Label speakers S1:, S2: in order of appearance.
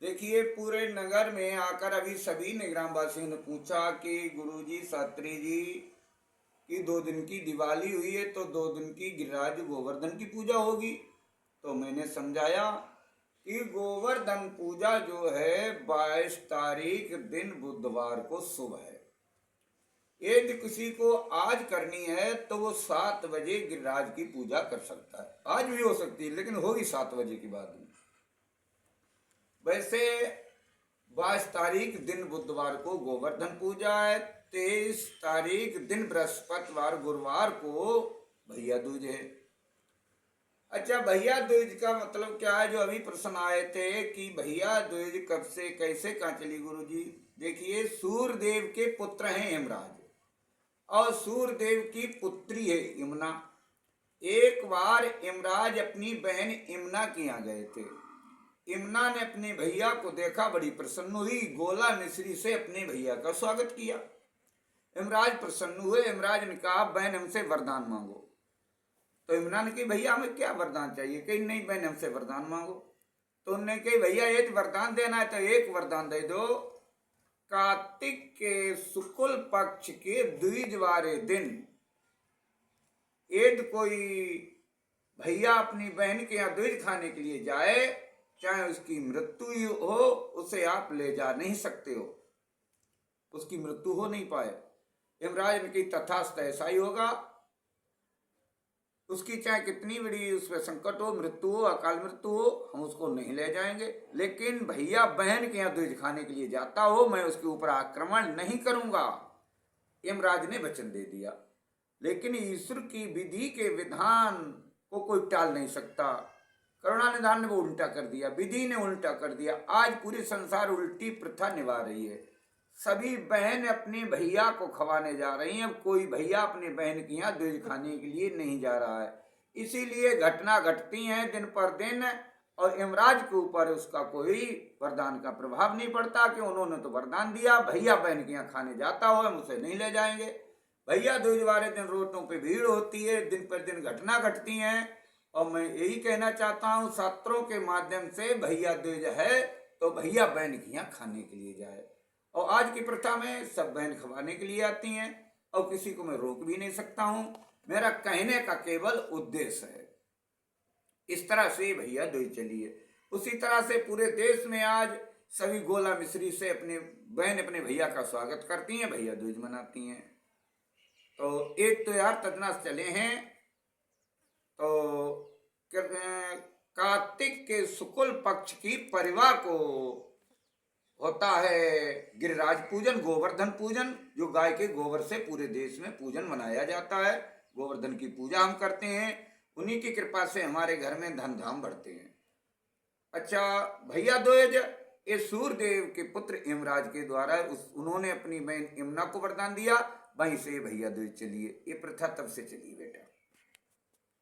S1: देखिए, पूरे नगर में आकर अभी सभी ग्रामवासियों ने पूछा कि गुरुजी, शास्त्री जी की 2 दिन की दिवाली हुई है तो 2 दिन की गिरिराज गोवर्धन की पूजा होगी। तो मैंने समझाया कि गोवर्धन पूजा जो है 22 तारीख दिन बुधवार को शुभ है। यदि किसी को आज करनी है तो वो 7 बजे गिरिराज की पूजा कर सकता है। आज भी हो सकती है लेकिन होगी 7 बजे के बाद में। वैसे 22 तारीख दिन बुधवार को गोवर्धन पूजा है। 23 तारीख दिन बृहस्पतिवार गुरुवार को भैया दूज है। अच्छा, भैया दूज का मतलब क्या है? जो अभी प्रश्न आए थे कि भैया दूज कब से कैसे कहाँ चली गुरुजी। देखिए, सूर्यदेव के पुत्र हैं यमराज और सूर्यदेव की पुत्री है यमुना। एक बार यमराज अपनी बहन यमुना के यहाँ गए थे। यमुना ने अपने भैया को देखा, बड़ी प्रसन्न हुई, गोला मिश्री से अपने भैया का स्वागत किया। यमराज प्रसन्न हुए। यमराज ने कहा, बहन हमसे वरदान मांगो। तो यमुना ने कही, भैया हमें क्या वरदान चाहिए? कही, नहीं बहन हमसे वरदान मांगो। तो उन्होंने कही, भैया यदि वरदान देना है तो एक वरदान दे दो। कार्तिक के शुक्ल पक्ष के द्विज वाले दिन यदि कोई भैया अपनी बहन के यहाँ द्विज खाने के लिए जाए, चाहे उसकी मृत्यु हो, उसे आप ले जा नहीं सकते हो, उसकी मृत्यु हो नहीं पाए। यमराज ने कही, तथास्तु, ऐसा ही होगा। उसकी चाहे कितनी बड़ी उसमें संकट हो, मृत्यु हो, अकाल मृत्यु हो, हम उसको नहीं ले जाएंगे। लेकिन भैया बहन के यहाँ द्विज खाने के लिए जाता हो, मैं उसके ऊपर आक्रमण नहीं करूंगा। यमराज ने वचन दे दिया। लेकिन ईश्वर की विधि के विधान को कोई टाल नहीं सकता। करुणानिधान ने वो उल्टा कर दिया, विधि ने उल्टा कर दिया। आज पूरे संसार उल्टी प्रथा निभा रही है। सभी बहन अपने भैया को खवाने जा रही हैं। कोई भैया अपने बहन के यहाँ द्विज खाने के लिए नहीं जा रहा है। इसीलिए घटना घटती हैं दिन पर दिन और यमराज के ऊपर उसका कोई वरदान का प्रभाव नहीं पड़ता कि उन्होंने तो वरदान दिया, भैया बहन के यहाँ खाने जाता हो, हम उसे नहीं ले जाएंगे। भैया दूज वाले दिन रोडों पे भीड़ होती है, दिन पर दिन घटना घटती हैं। और मैं यही कहना चाहता हूँ, शास्त्रों के माध्यम से भैया दूज है तो भैया बहन के यहाँ खाने के लिए जाए। और आज की प्रथा में सब बहन खवाने के लिए आती हैं और किसी को मैं रोक भी नहीं सकता हूं। मेरा कहने का केवल उद्देश्य है। इस तरह से भैया दूज चली है। उसी तरह से पूरे देश में आज सभी गोला मिश्री से अपने बहन अपने भैया का स्वागत करती हैं, भैया दूज मनाती हैं। तो एक तो यार तदनास चले हैं। तो कार्तिक के शुक्ल पक्ष की परिवार को होता है गिरिराज पूजन, गोवर्धन पूजन, जो गाय के गोबर से पूरे देश में पूजन मनाया जाता है। गोवर्धन की पूजा हम करते हैं, उन्हीं की कृपा से हमारे घर में धन धाम बढ़ते हैं। अच्छा, भैया दूज ये सूर्यदेव के पुत्र यमराज के द्वारा उन्होंने अपनी बहन यमुना को वरदान दिया, वहीं से भैया दूज चलिए। ये प्रथा तब से चली बेटा।